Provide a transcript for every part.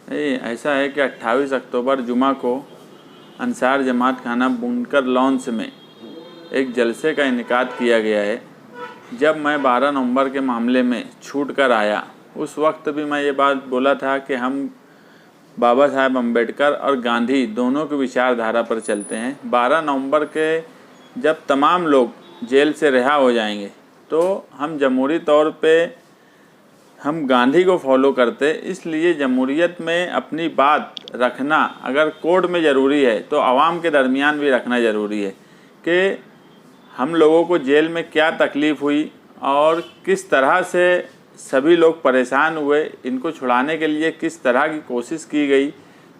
ऐसा है कि 28 अक्टूबर जुमा को अंसार जमात खाना बुनकर लॉन्च में एक जलसे का इनेकाद किया गया है। जब मैं 12 नवंबर के मामले में छूट कर आया, उस वक्त भी मैं ये बात बोला था कि हम बाबा साहेब अम्बेडकर और गांधी दोनों की विचारधारा पर चलते हैं। 12 नवंबर के जब तमाम लोग जेल से रिहा हो जाएंगे तो हम जमहूरी तौर पे हम गांधी को फॉलो करते, इसलिए जमहूरियत में अपनी बात रखना अगर कोर्ट में ज़रूरी है तो आवाम के दरमियान भी रखना ज़रूरी है कि हम लोगों को जेल में क्या तकलीफ़ हुई और किस तरह से सभी लोग परेशान हुए, इनको छुड़ाने के लिए किस तरह की कोशिश की गई।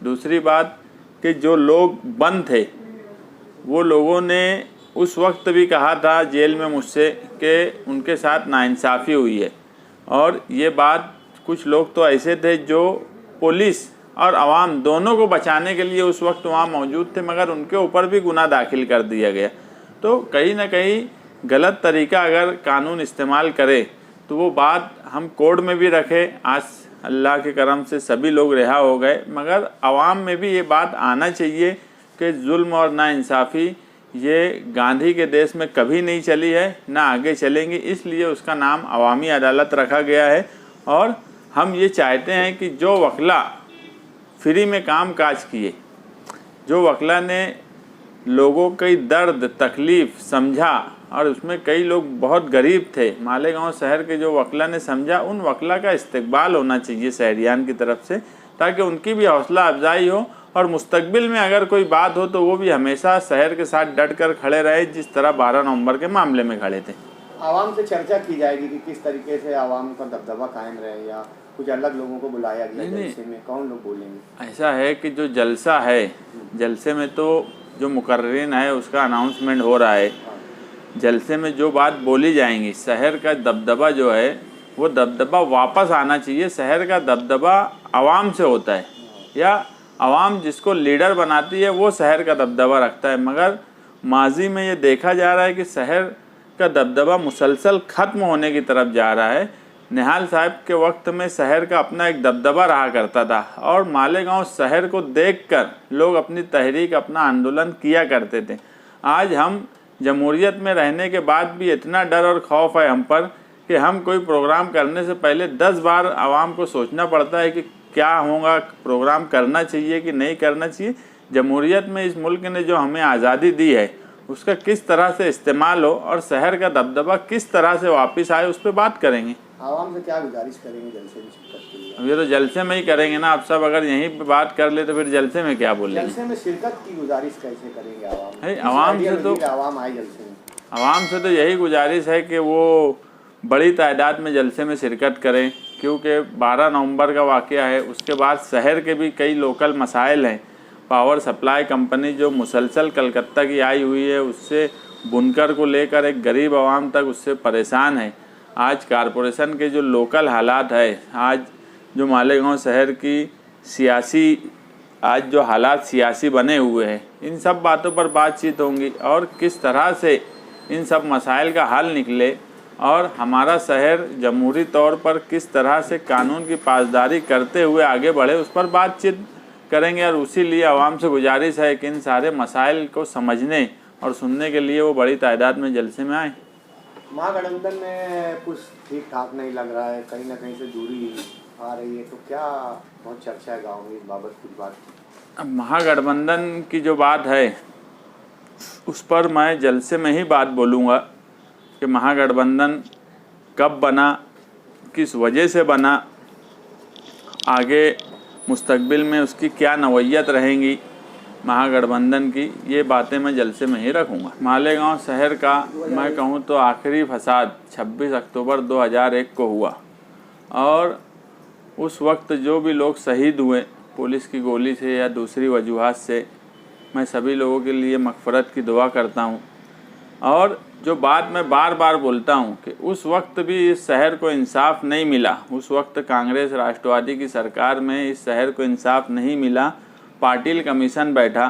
दूसरी बात कि जो लोग बंद थे वो लोगों ने उस वक्त भी कहा था जेल में मुझसे कि उनके साथ नाइंसाफ़ी हुई है, और ये बात कुछ लोग तो ऐसे थे जो पुलिस और आवाम दोनों को बचाने के लिए उस वक्त वहाँ मौजूद थे, मगर उनके ऊपर भी गुनाह दाखिल कर दिया गया। तो कहीं ना कहीं गलत तरीका अगर कानून इस्तेमाल करे तो वो बात हम कोर्ट में भी रखें। आज अल्लाह के करम से सभी लोग रिहा हो गए, मगर आवाम में भी ये बात आना चाहिए कि जुल्म और नाइंसाफ़ी ये गांधी के देश में कभी नहीं चली है, ना आगे चलेंगी। इसलिए उसका नाम अवामी अदालत रखा गया है। और हम ये चाहते हैं कि जो वकला फ्री में काम काज किए, जो वकला ने लोगों की दर्द तकलीफ़ समझा, और उसमें कई लोग बहुत गरीब थे, मालेगांव शहर के जो वकला ने समझा, उन वकला का इस्तकबाल होना चाहिए शहरियान की तरफ से, ताकि उनकी भी हौसला अफजाई हो और मुस्तकबिल में अगर कोई बात हो तो वो भी हमेशा शहर के साथ डट कर खड़े रहे, जिस तरह 12 नवंबर के मामले में खड़े थे। आवाम से चर्चा की जाएगी कि किस तरीके से आवाम का दबदबा कायम रहे, या कुछ अलग लोगों को बुलाया गया जलसे में, कौन लोग बोलेंगे? ऐसा है कि जो जलसा है, जलसे में तो जो मुकर्रिन है उसका अनाउंसमेंट हो रहा है। जलसे में जो बात बोली जाएंगी, शहर का दबदबा जो है वो दबदबा वापस आना चाहिए। शहर का दबदबा आवाम से होता है, या आवाम जिसको लीडर बनाती है वो शहर का दबदबा रखता है। मगर माजी में ये देखा जा रहा है कि शहर का दबदबा मुसलसल ख़त्म होने की तरफ जा रहा है। निहाल साहब के वक्त में शहर का अपना एक दबदबा रहा करता था, और मालेगांव शहर को देखकर लोग अपनी तहरीक, अपना आंदोलन किया करते थे। आज हम जमहूरियत में रहने के बाद भी इतना डर और खौफ है हम पर कि हम कोई प्रोग्राम करने से पहले 10 बार आवाम को सोचना पड़ता है कि क्या होगा, प्रोग्राम करना चाहिए कि नहीं करना चाहिए। जमहूरियत में इस मुल्क ने जो हमें आज़ादी दी है उसका किस तरह से इस्तेमाल हो और शहर का दबदबा किस तरह से वापस आए, उस पर बात करेंगे। आवाम से क्या गुजारिश करेंगे जलसे में शिरकत के लिए? अब ये तो जलसे में ही करेंगे ना, आप सब अगर यहीं पे बात कर ले तो फिर जलसे में क्या बोलेंगे? जलसे में शिरकत की गुजारिश कैसे करेंगे आवाम? आवाम से तो आवाम आए जलसे में, आवाम से तो यही गुजारिश है कि वो बड़ी तादाद में जलसे में शिरकत करें, क्योंकि 12 नवंबर का वाक़या है। उसके बाद शहर के भी कई लोकल मसाइल हैं। पावर सप्लाई कंपनी जो मुसलसल कलकत्ता की आई हुई है, उससे बुनकर को लेकर एक गरीब आवाम तक उससे परेशान है। आज कारपोरेशन के जो लोकल हालात है, आज जो मालेगांव शहर की सियासी आज जो हालात सियासी बने हुए हैं, इन सब बातों पर बातचीत होंगी और किस तरह से इन सब मसाइल का हल निकले और हमारा शहर जमहूरी तौर पर किस तरह से कानून की पासदारी करते हुए आगे बढ़े, उस पर बातचीत करेंगे। और उसी लिए आवाम से गुजारिश है कि इन सारे मसाइल को समझने और सुनने के लिए वो बड़ी तादाद में जलसे में आए। महागठबंधन में कुछ ठीक ठाक नहीं लग रहा है, कहीं ना कहीं से दूरी आ रही है, तो क्या बहुत चर्चा है गाँव में इस बाबत, कुछ बात? अब महागठबंधन की जो बात है उस पर मैं जलसे में ही बात बोलूँगा कि महागठबंधन कब बना, किस वजह से बना, आगे मुस्तकबिल में उसकी क्या नौयत रहेंगी महागठबंधन की, ये बातें मैं जलसे में ही रखूँगा। मालेगांव शहर का मैं कहूँ तो आखिरी फसाद 26 अक्टूबर 2001 को हुआ, और उस वक्त जो भी लोग शहीद हुए पुलिस की गोली से या दूसरी वजूहात से, मैं सभी लोगों के लिए मग़फ़रत की दुआ करता हूँ। और जो बात मैं बार बार बोलता हूँ कि उस वक्त भी इस शहर को इंसाफ नहीं मिला, उस वक्त कांग्रेस राष्ट्रवादी की सरकार में इस शहर को इंसाफ नहीं मिला। पाटिल कमीशन बैठा,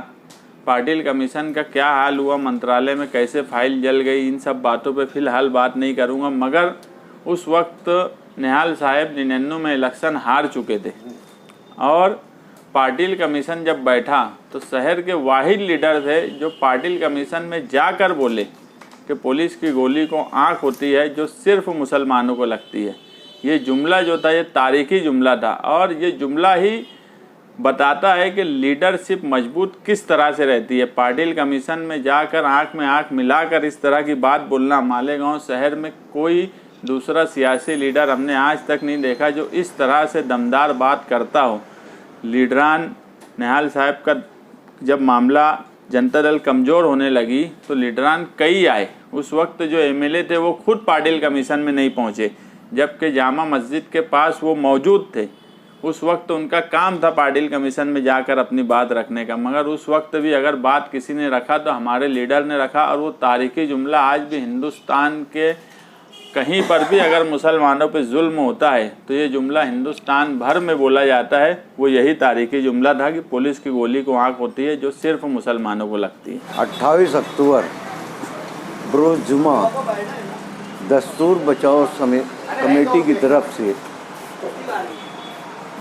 पाटिल कमीशन का क्या हाल हुआ, मंत्रालय में कैसे फाइल जल गई, इन सब बातों पे फ़िलहाल बात नहीं करूँगा। मगर उस वक्त निहाल साहब 99 में इलेक्शन हार चुके थे और पाटिल कमीशन जब बैठा तो शहर के वाहिद लीडर थे जो पाटिल कमीशन में जाकर बोले कि पुलिस की गोली को आँख होती है जो सिर्फ मुसलमानों को लगती है। ये जुमला जो था ये तारीखी जुमला था और ये जुमला ही बताता है कि लीडरशिप मजबूत किस तरह से रहती है। पाटिल कमीशन में जाकर आँख में आँख मिलाकर इस तरह की बात बोलना, मालेगांव शहर में कोई दूसरा सियासी लीडर हमने आज तक नहीं देखा जो इस तरह से दमदार बात करता हो। लीडरान निहाल साहब का जब मामला जनता दल कमज़ोर होने लगी तो लीडरान कई आए। उस वक्त जो एमएलए थे वो खुद पाटिल कमीशन में नहीं पहुंचे, जबकि जामा मस्जिद के पास वो मौजूद थे। उस वक्त उनका काम था पाटिल कमीशन में जाकर अपनी बात रखने का, मगर उस वक्त भी अगर बात किसी ने रखा तो हमारे लीडर ने रखा। और वो तारीखी जुमला आज भी हिंदुस्तान के कहीं पर भी अगर मुसलमानों पे जुल्म होता है तो ये जुमला हिंदुस्तान भर में बोला जाता है। वो यही तारीखी जुमला था कि पुलिस की गोली को आँख होती है जो सिर्फ मुसलमानों को लगती है। 28 अक्टूबर बरोज़ जुमा दस्तूर बचाओ कमेटी की तरफ से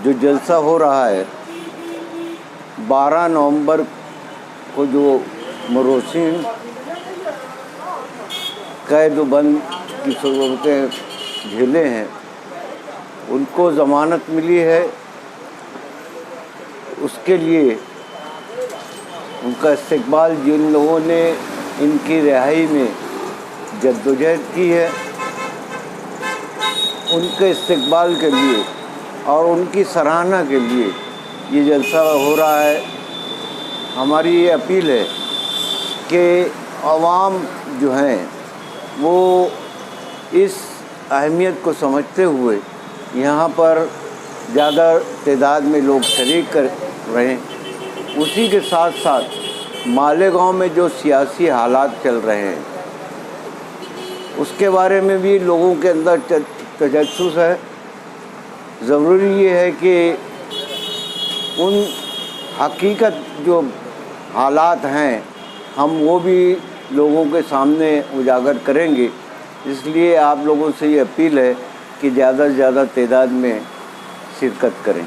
जो जलसा हो रहा है, 12 नवंबर को जो मरोसीन कैद-बंद की सूरतें झेले हैं उनको ज़मानत मिली है। उसके लिए उनका इस्तकबाल जिन लोगों ने इनकी रिहाई में जद्दोजहद की है उनके इस्तकबाल के लिए और उनकी सराहना के लिए ये जलसा हो रहा है। हमारी ये अपील है कि आवाम जो हैं वो इस अहमियत को समझते हुए यहाँ पर ज़्यादा तादाद में लोग शरीक कर रहें। उसी के साथ साथ मालेगांव में जो सियासी हालात चल रहे हैं उसके बारे में भी लोगों के अंदर तजस्सुस है। ज़रूरी ये है कि उन हकीकत जो हालात हैं हम वो भी लोगों के सामने उजागर करेंगे। इसलिए आप लोगों से ये अपील है कि ज़्यादा से ज़्यादा तादाद में शिरकत करें।